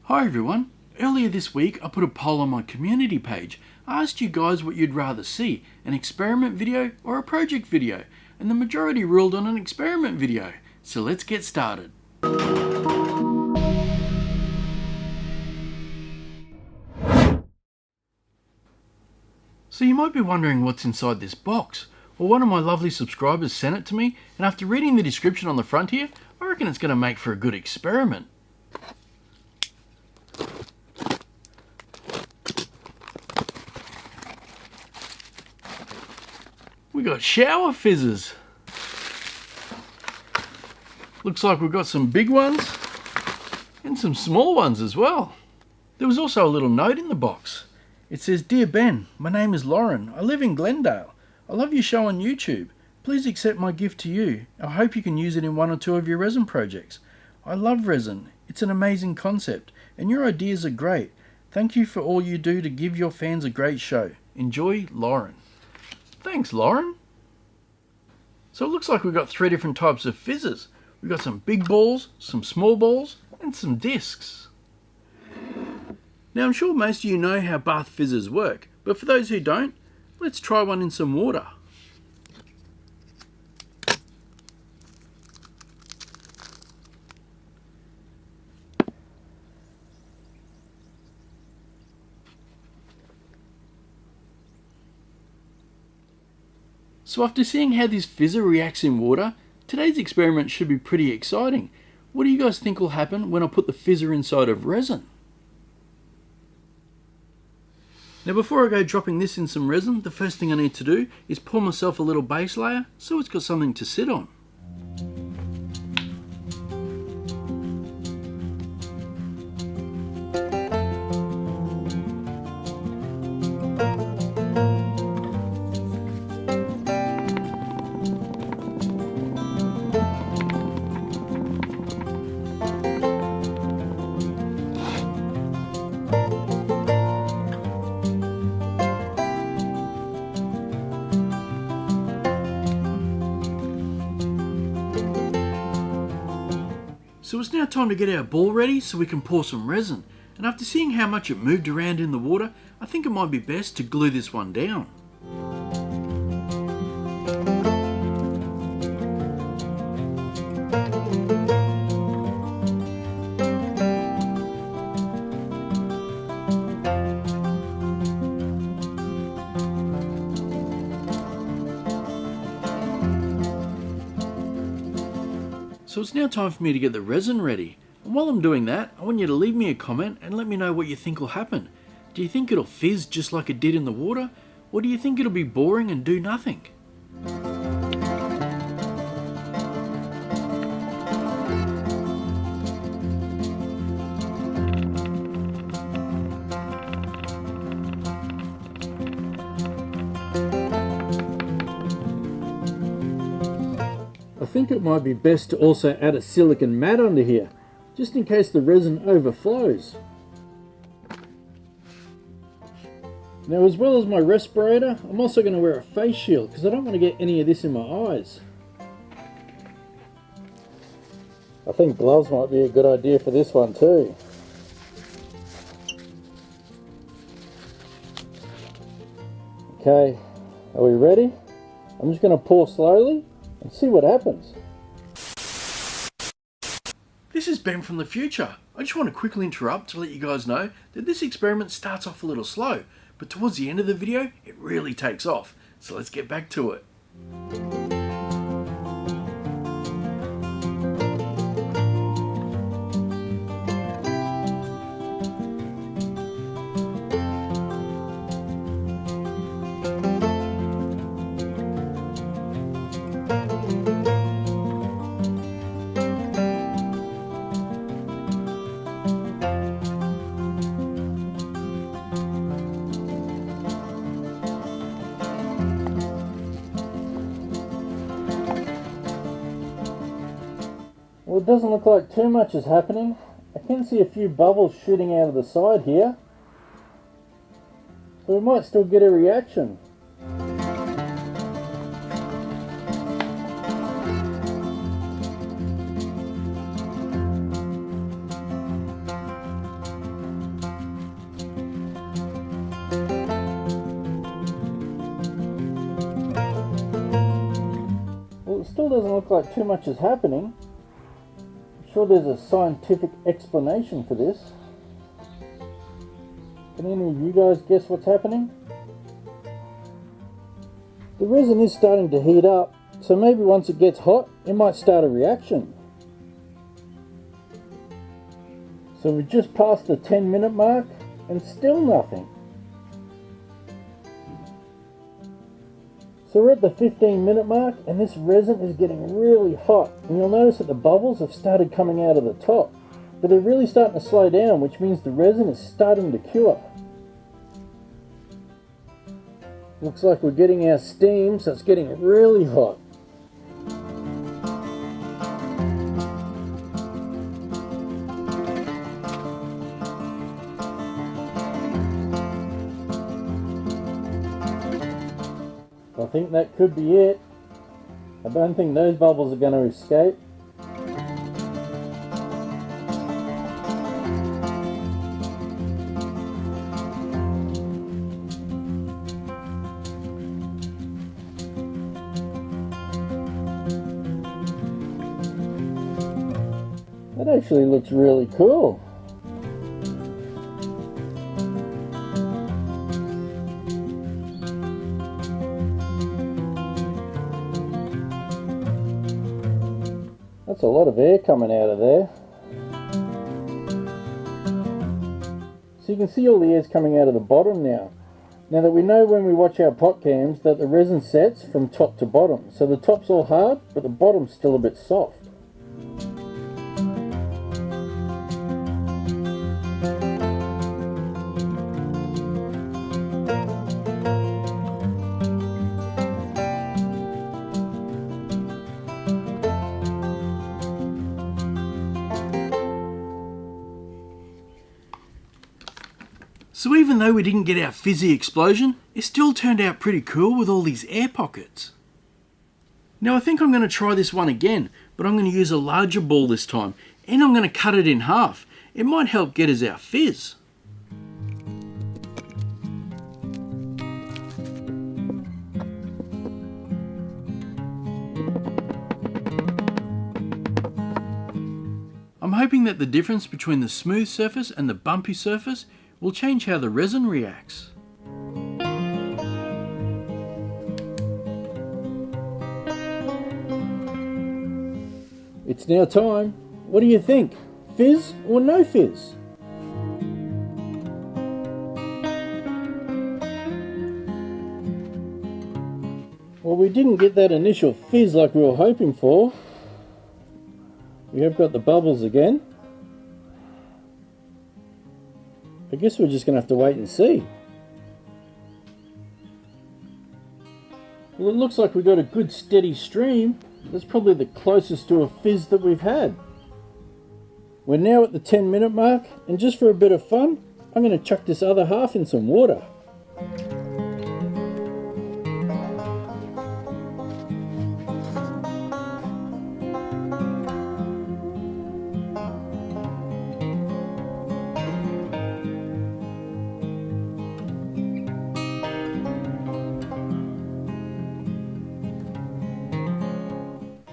Hi everyone. Earlier this week I put a poll on my community page. I asked you guys what you'd rather see, an experiment video or a project video, and the majority ruled on an experiment video. So let's get started. So you might be wondering what's inside this box. Well, one of my lovely subscribers sent it to me, and after reading the description on the front here, I reckon it's going to make for a good experiment. We got shower fizzes. Looks like we've got some big ones and some small ones as well. There was also a little note in the box. It says, "Dear Ben, my name is Lauren. I live in Glendale. I love your show on YouTube. Please accept my gift to you. I hope you can use it in one or two of your resin projects. I love resin. It's an amazing concept and your ideas are great. Thank you for all you do to give your fans a great show. Enjoy, Lauren." Thanks, Lauren. So it looks like we've got three different types of fizzes. We've got some big balls, some small balls, and some discs. Now I'm sure most of you know how bath fizzes work, but for those who don't, let's try one in some water. So after seeing how this fizzer reacts in water, today's experiment should be pretty exciting. What do you guys think will happen when I put the fizzer inside of resin? Now before I go dropping this in some resin, the first thing I need to do is pour myself a little base layer so it's got something to sit on. So it's now time to get our ball ready so we can pour some resin, and after seeing how much it moved around in the water, I think it might be best to glue this one down. So it's now time for me to get the resin ready. And while I'm doing that, I want you to leave me a comment and let me know what you think will happen. Do you think it'll fizz just like it did in the water? Or do you think it'll be boring and do nothing? I think it might be best to also add a silicone mat under here, just in case the resin overflows. Now, as well as my respirator, I'm also going to wear a face shield because I don't want to get any of this in my eyes. I think gloves might be a good idea for this one too. Okay, are we ready? I'm just going to pour slowly and see what happens. This is Ben from the future. I just want to quickly interrupt to let you guys know that this experiment starts off a little slow, but towards the end of the video it really takes off. So let's get back to it. Well, it doesn't look like too much is happening. I can see a few bubbles shooting out of the side here. So we might still get a reaction. still doesn't look like too much is happening. I'm sure there's a scientific explanation for this. Can any of you guys guess what's happening? The resin is starting to heat up, so maybe once it gets hot, it might start a reaction. So we've just passed the 10-minute mark and still nothing. So we're at the 15-minute mark and this resin is getting really hot, and you'll notice that the bubbles have started coming out of the top, but they're really starting to slow down, which means the resin is starting to cure. Looks like we're getting our steam, so it's getting really hot. I think that could be it. I don't think those bubbles are going to escape. That actually looks really cool. That's a lot of air coming out of there. So you can see all the air's coming out of the bottom now. Now that we know when we watch our pot cams that the resin sets from top to bottom. So the top's all hard, but the bottom's still a bit soft. So even though we didn't get our fizzy explosion, it still turned out pretty cool with all these air pockets. Now I think I'm going to try this one again, but I'm going to use a larger ball this time, and I'm going to cut it in half. It might help get us our fizz. I'm hoping that the difference between the smooth surface and the bumpy surface will change how the resin reacts. It's now time. What do you think? Fizz or no fizz? Well, we didn't get that initial fizz like we were hoping for. We have got the bubbles again. I guess we're just going to have to wait and see. Well, it looks like we got a good steady stream. That's probably the closest to a fizz that we've had. We're now at the 10-minute mark, and just for a bit of fun, I'm going to chuck this other half in some water.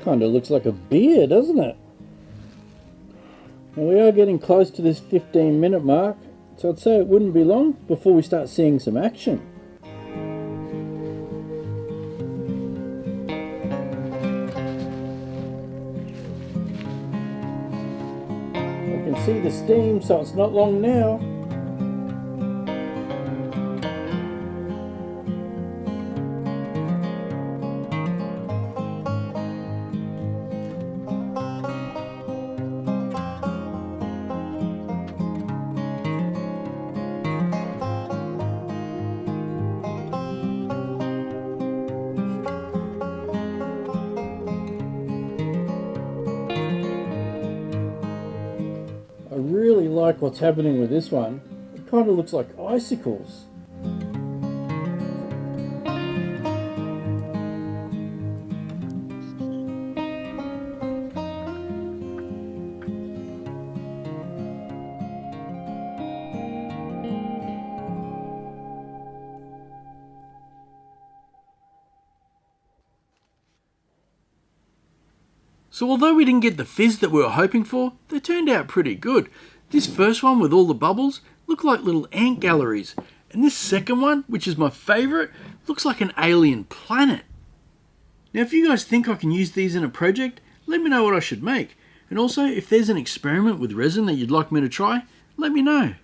Kind of looks like a beer, doesn't it? And we are getting close to this 15-minute mark, so I'd say it wouldn't be long before we start seeing some action. I can see the steam, so it's not long now. I really like what's happening with this one. It kind of looks like icicles. So although we didn't get the fizz that we were hoping for, they turned out pretty good. This first one with all the bubbles looked like little ant galleries, and this second one, which is my favourite, looks like an alien planet. Now if you guys think I can use these in a project, let me know what I should make. And also, if there's an experiment with resin that you'd like me to try, let me know.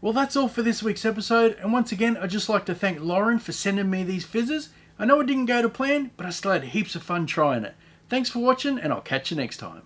Well, that's all for this week's episode, and once again, I'd just like to thank Lauren for sending me these fizzes. I know it didn't go to plan, but I still had heaps of fun trying it. Thanks for watching, and I'll catch you next time.